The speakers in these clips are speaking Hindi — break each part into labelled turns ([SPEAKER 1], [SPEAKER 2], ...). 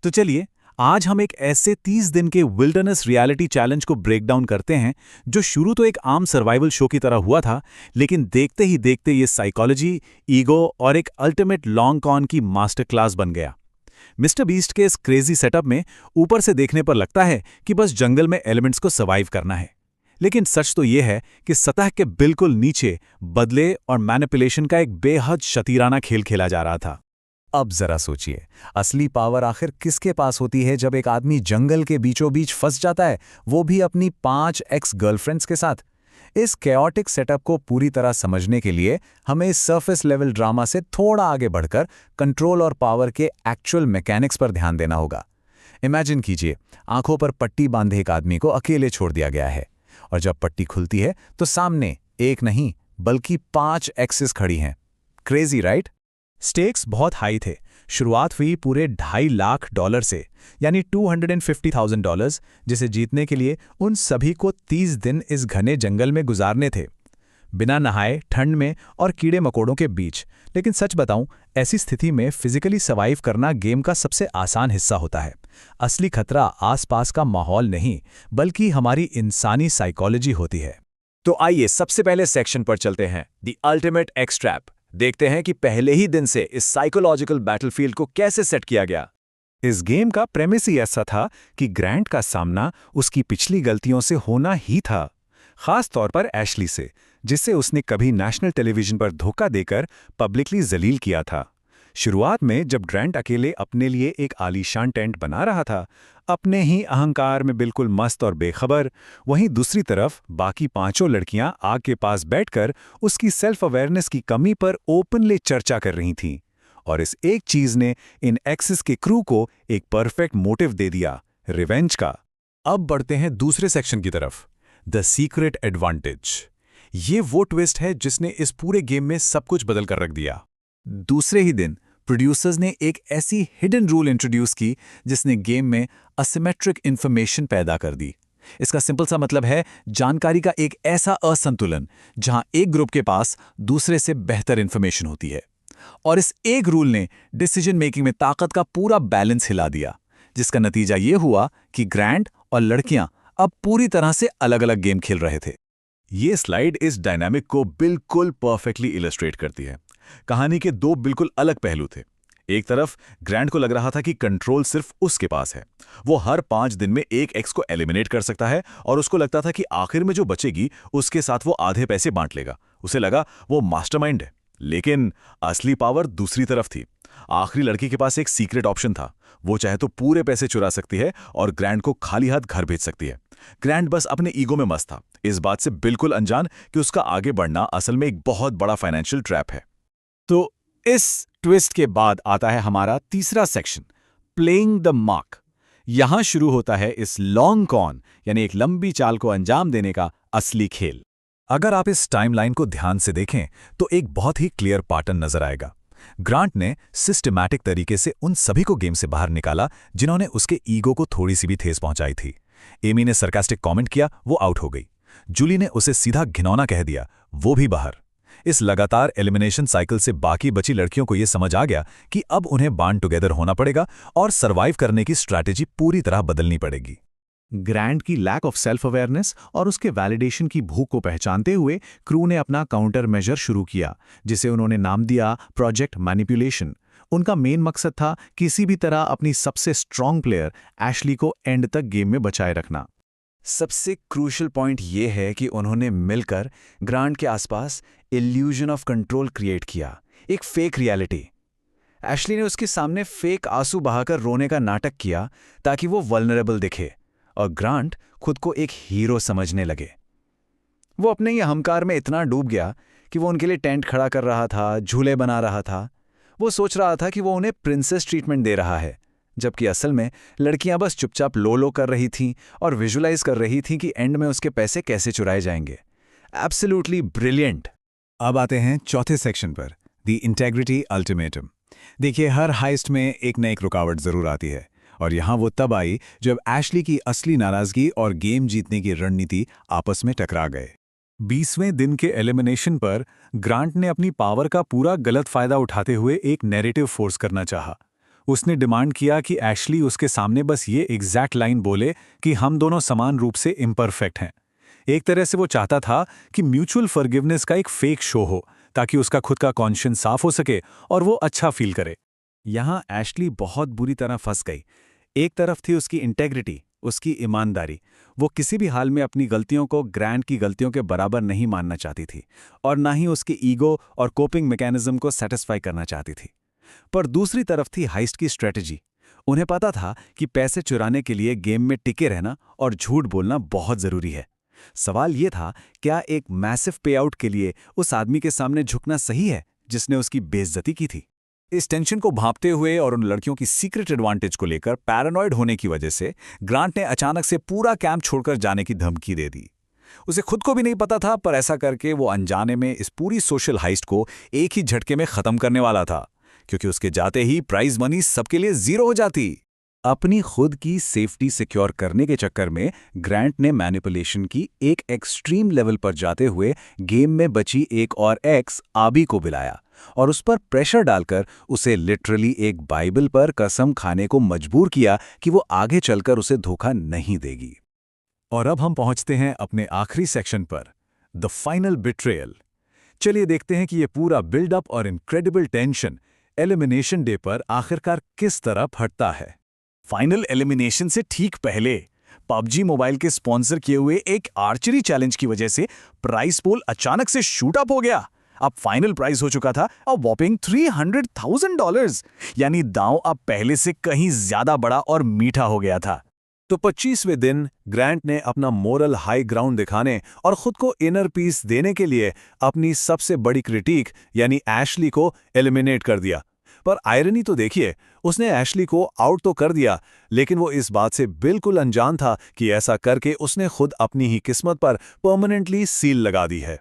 [SPEAKER 1] तो चलिए, आज हम एक ऐसे 30 दिन के विल्डरनेस रियलिटी चैलेंज को ब्रेक डाउन करते हैं जो शुरू तो एक आम सर्वाइवल शो की तरह हुआ था, लेकिन देखते ही देखते ये साइकोलॉजी, ईगो और एक अल्टीमेट लॉन्ग कॉन की मास्टर क्लास बन गया। मिस्टर बीस्ट के इस क्रेजी सेटअप में ऊपर से देखने पर लगता है कि बस जंगल में एलिमेंट्स को सर्वाइव करना है, लेकिन सच तो ये है कि सतह के बिल्कुल नीचे बदले और मैनिपुलेशन का एक बेहद शतीराना खेल खेला जा रहा था।
[SPEAKER 2] अब जरा सोचिए, असली पावर आखिर किसके पास होती है जब एक आदमी जंगल के बीचों बीच फंस जाता है, वो भी अपनी 5 एक्स गर्लफ्रेंड्स के साथ। इस कैओटिक सेटअप को पूरी तरह समझने के लिए हमें इस सरफेस लेवल ड्रामा से थोड़ा आगे बढ़कर कंट्रोल और पावर के एक्चुअल मैकेनिक्स पर ध्यान देना होगा। इमेजिन कीजिए, आंखों पर पट्टी बांधे एक आदमी को अकेले छोड़ दिया गया है, और जब पट्टी खुलती है तो सामने एक नहीं बल्कि 5 एक्सेस खड़ी हैं। Crazy, right?
[SPEAKER 1] स्टेक्स बहुत हाई थे। शुरुआत हुई पूरे $2.5 लाख से, यानी $250,000, जिसे जीतने के लिए उन सभी को 30 दिन इस घने जंगल में गुजारने थे, बिना नहाए, ठंड में और कीड़े मकोड़ों के बीच। लेकिन सच बताऊं, ऐसी स्थिति में फिजिकली सर्वाइव करना गेम का सबसे आसान हिस्सा होता है। असली खतरा आसपास का माहौल नहीं, बल्कि हमारी इंसानी साइकोलॉजी होती है।
[SPEAKER 2] तो आइए सबसे पहले सेक्शन पर चलते हैं, द अल्टीमेट एक्स ट्रैप। देखते हैं कि पहले ही दिन से इस साइकोलॉजिकल बैटलफील्ड को कैसे सेट किया गया।
[SPEAKER 1] इस गेम का प्रेमिस ही ऐसा था कि ग्रैंट का सामना उसकी पिछली गलतियों से होना ही था, खास तौर पर एशली से, जिसे उसने कभी नेशनल टेलीविजन पर धोखा देकर पब्लिकली जलील किया था। शुरुआत में जब ग्रैंट अकेले अपने लिए एक आलीशान टेंट बना रहा था, अपने ही अहंकार में बिल्कुल मस्त और बेखबर, वहीं दूसरी तरफ बाकी 5 लड़कियां आग के पास बैठकर उसकी सेल्फ अवेयरनेस की कमी पर ओपनली चर्चा कर रही थीं। और इस एक चीज ने इन एक्सिस के क्रू को एक परफेक्ट मोटिव दे दिया, रिवेंज का। अब बढ़ते हैं दूसरे सेक्शन की तरफ, द सीक्रेट एडवांटेज। ये वो ट्विस्ट है जिसने इस पूरे गेम में सब कुछ बदल कर रख दिया। दूसरे ही दिन प्रोड्यूसर्स ने एक ऐसी हिडन रूल इंट्रोड्यूस की जिसने गेम में असिमेट्रिक इंफॉर्मेशन पैदा कर दी। इसका सिंपल सा मतलब है जानकारी का एक ऐसा असंतुलन जहां एक ग्रुप के पास दूसरे से बेहतर इंफॉर्मेशन होती है। और इस एक रूल ने डिसीजन मेकिंग में ताकत का पूरा बैलेंस हिला दिया, जिसका नतीजा ये हुआ कि ग्रैंट और लड़कियां अब पूरी तरह से अलग अलग गेम खेल रहे थे।
[SPEAKER 2] ये स्लाइड इस डायनामिक को बिल्कुल परफेक्टली इलस्ट्रेट करती है। कहानी के 2 बिल्कुल अलग पहलू थे। एक तरफ ग्रैंट को लग रहा था कि कंट्रोल सिर्फ उसके पास है, वो हर 5 दिन में एक एक्स को एलिमिनेट कर सकता है, और उसको लगता था कि आखिर में जो बचेगी उसके साथ वो आधे पैसे बांट लेगा। उसे लगा वो मास्टरमाइंड है। लेकिन असली पावर दूसरी तरफ थी। आखिरी लड़की के पास एक सीक्रेट ऑप्शन था। वो चाहे तो पूरे पैसे चुरा सकती है और ग्रैंट को खाली हाथ घर भेज सकती है। ग्रैंट बस अपने ईगो में मस्त था, इस बात से बिल्कुल अनजान कि उसका आगे बढ़ना असल में एक बहुत बड़ा फाइनेंशियल ट्रैप है।
[SPEAKER 1] तो इस ट्विस्ट के बाद आता है हमारा तीसरा सेक्शन, प्लेइंग द मार्क। यहां शुरू होता है इस लॉन्ग कॉन, यानी एक लंबी चाल को अंजाम देने का असली खेल।
[SPEAKER 2] अगर आप इस टाइमलाइन को ध्यान से देखें तो एक बहुत ही क्लियर पैटर्न नजर आएगा। ग्रांट ने सिस्टमैटिक तरीके से उन सभी को गेम से बाहर निकाला जिन्होंने उसके ईगो को थोड़ी सी भी ठेस पहुंचाई थी। एमी ने सरकास्टिक कमेंट किया, वो आउट हो गई। जूली ने उसे सीधा घिनौना कह दिया, वो भी बाहर। इस लगातार एलिमिनेशन साइकिल से बाकी बची लड़कियों को यह समझ आ गया कि अब उन्हें बांड टुगेदर होना पड़ेगा और सरवाइव करने की स्ट्रैटेजी पूरी तरह बदलनी पड़ेगी।
[SPEAKER 1] ग्रैंट की लैक ऑफ सेल्फ अवेयरनेस और उसके वैलिडेशन की भूख को पहचानते हुए क्रू ने अपना काउंटर मेजर शुरू किया, जिसे उन्होंने नाम दिया प्रोजेक्ट मैनिपुलेशन। उनका मेन मकसद था किसी भी तरह अपनी सबसे स्ट्रॉन्ग प्लेयर एशली को एंड तक गेम में बचाए रखना।
[SPEAKER 2] सबसे क्रूशियल पॉइंट यह है कि उन्होंने मिलकर ग्रांट के आसपास इल्यूजन ऑफ कंट्रोल क्रिएट किया, एक फेक रियलिटी। एशली ने उसके सामने फेक आंसू बहाकर रोने का नाटक किया ताकि वो वल्नरेबल दिखे, और ग्रांट खुद को एक हीरो समझने लगे। वो अपने ही अहंकार में इतना डूब गया कि वो उनके लिए टेंट खड़ा कर रहा था, झूले बना रहा था। वो सोच रहा था कि वो उन्हें प्रिंसेस ट्रीटमेंट दे रहा है, जबकि असल में लड़कियां बस चुपचाप लो लो कर रही थीं और विजुलाइज कर रही थीं कि एंड में उसके पैसे कैसे चुराए जाएंगे। Absolutely brilliant.
[SPEAKER 1] अब आते हैं चौथे सेक्शन पर, द इंटेग्रिटी अल्टीमेटम। देखिए, हर हाइस्ट में एक न एक रुकावट जरूर आती है, और यहां वो तब आई जब एशली की असली नाराजगी और गेम जीतने की रणनीति आपस में टकरा गए। 20वें दिन के एलिमिनेशन पर ग्रांट ने अपनी पावर का पूरा गलत फायदा उठाते हुए एक नैरेटिव फोर्स करना चाहा। उसने डिमांड किया कि एशली उसके सामने बस ये एग्जैक्ट लाइन बोले कि हम दोनों समान रूप से इम्परफेक्ट हैं। एक तरह से वो चाहता था कि म्यूचुअल फॉरगिवनेस का एक फेक शो हो, ताकि उसका खुद का कॉन्शियस साफ हो सके और वो अच्छा फील करे।
[SPEAKER 2] यहाँ एशली बहुत बुरी तरह फंस गई। एक तरफ थी उसकी इंटेग्रिटी, उसकी ईमानदारी। वो किसी भी हाल में अपनी गलतियों को ग्रैंट की गलतियों के बराबर नहीं मानना चाहती थी, और ना ही उसकी ईगो और कोपिंग मैकेनिज्म को सेटिस्फाई करना चाहती थी। पर दूसरी तरफ थी हाइस्ट की स्ट्रेटजी। उन्हें पता था कि पैसे चुराने के लिए गेम में टिके रहना और झूठ बोलना बहुत जरूरी है। सवाल ये था, क्या एक मैसिव पे आउट के लिए उस आदमी के सामने झुकना सही है जिसने उसकी बेइज्जती की थी?
[SPEAKER 1] इस टेंशन को भांपते हुए और उन लड़कियों की सीक्रेट एडवांटेज को लेकर पैरानॉइड होने की वजह से ग्रांट ने अचानक से पूरा कैंप छोड़कर जाने की धमकी दे दी। उसे खुद को भी नहीं पता था, पर ऐसा करके वो अनजाने में इस पूरी सोशल हाइस्ट को एक ही झटके में खत्म करने वाला था, क्योंकि उसके जाते ही प्राइज मनी सबके लिए जीरो हो जाती। अपनी खुद की सेफ्टी सिक्योर करने के चक्कर में ग्रांट ने मैनिपुलेशन की एक एक्सट्रीम लेवल पर जाते हुए गेम में बची एक और एक्स आबी को बुलाया और उस पर प्रेशर डालकर उसे लिटरली एक बाइबल पर कसम खाने को मजबूर किया कि वो आगे चलकर उसे धोखा नहीं देगी। और अब हम पहुंचते हैं अपने आखिरी सेक्शन पर, द फाइनल बिट्रेयल। चलिए देखते हैं कि ये पूरा बिल्डअप और इनक्रेडिबल टेंशन एलिमिनेशन डे पर आखिरकार किस तरह फटता है। फाइनल एलिमिनेशन से ठीक पहले पबजी मोबाइल के स्पॉन्सर किए हुए एक आर्चरी चैलेंज की वजह से प्राइस पूल अचानक से शूट अप हो गया। अब फाइनल प्राइस हो चुका था अ वॉपिंग $300,000, यानी दांव अब पहले से कहीं ज्यादा बड़ा और मीठा हो गया था। तो 25वें दिन ग्रांट ने अपना मोरल हाई ग्राउंड दिखाने और खुद को इनर पीस देने के लिए अपनी सबसे बड़ी क्रिटिक यानी एशली को एलिमिनेट कर दिया। पर आयरनी तो देखिए, उसने एशली को आउट तो कर दिया, लेकिन वो इस बात से बिल्कुल अनजान था कि ऐसा करके उसने खुद अपनी ही किस्मत पर परमानेंटली सील लगा दी है।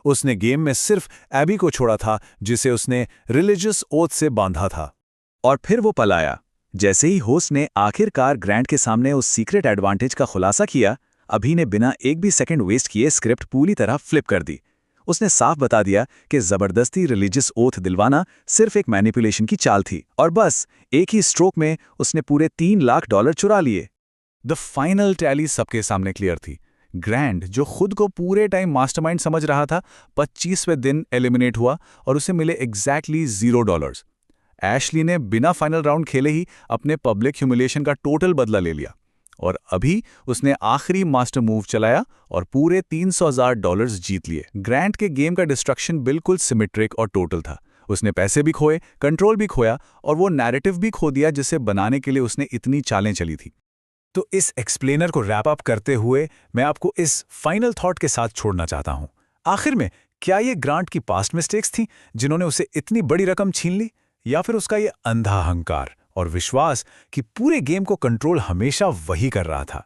[SPEAKER 1] उसने गेम में सिर्फ एबी को छोड़ा था, जिसे उसने रिलीजियस ओथ से बांधा था। और फिर वो पलाया। जैसे ही होस्ट ने आखिरकार ग्रांट के सामने उस सीक्रेट एडवांटेज का खुलासा किया, अभी ने बिना एक भी सेकंड वेस्ट किए स्क्रिप्ट पूरी तरह फ्लिप कर दी। उसने साफ बता दिया कि जबरदस्ती रिलीजियस ओथ दिलवाना सिर्फ एक मैनिपुलेशन की चाल थी, और बस एक ही स्ट्रोक में उसने पूरे $3 लाख चुरा लिए। द फाइनल टैली सबके सामने क्लियर थी। ग्रैंड, जो खुद को पूरे टाइम मास्टरमाइंड समझ रहा था, 25वें दिन एलिमिनेट हुआ और उसे मिले एग्जैक्टली $0। एशली ने बिना फाइनल राउंड खेले ही अपने पब्लिक ह्यूमिलिएशन का टोटल बदला ले लिया, और अभी उसने आखिरी मास्टर मूव चलाया और पूरे $300,000 जीत लिए। ग्रांट के गेम का डिस्ट्रक्शन बिल्कुल सिमेट्रिक और टोटल था। उसने पैसे भी खोए, कंट्रोल भी खोया, और वो नैरेटिव भी खो दिया जिसे बनाने के लिए उसने इतनी चालें चली थी। तो इस एक्सप्लेनर को रैप अप करते हुए मैं आपको इस फाइनल थॉट के साथ छोड़ना चाहता हूं। आखिर में क्या ये ग्रांट की पास्ट मिस्टेक्स थी जिन्होंने उसे इतनी बड़ी रकम छीन ली, या फिर उसका ये अंधा अहंकार और विश्वास कि पूरे गेम को कंट्रोल हमेशा वही कर रहा था?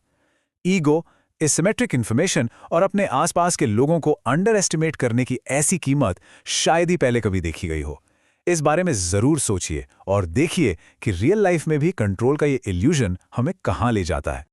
[SPEAKER 1] ईगो, एसिमेट्रिक इन्फॉर्मेशन और अपने आसपास के लोगों को अंडर एस्टिमेट करने की ऐसी कीमत शायद ही पहले कभी देखी गई हो। इस बारे में जरूर सोचिए और देखिए कि रियल लाइफ में भी कंट्रोल का ये इल्यूजन हमें कहां ले जाता है।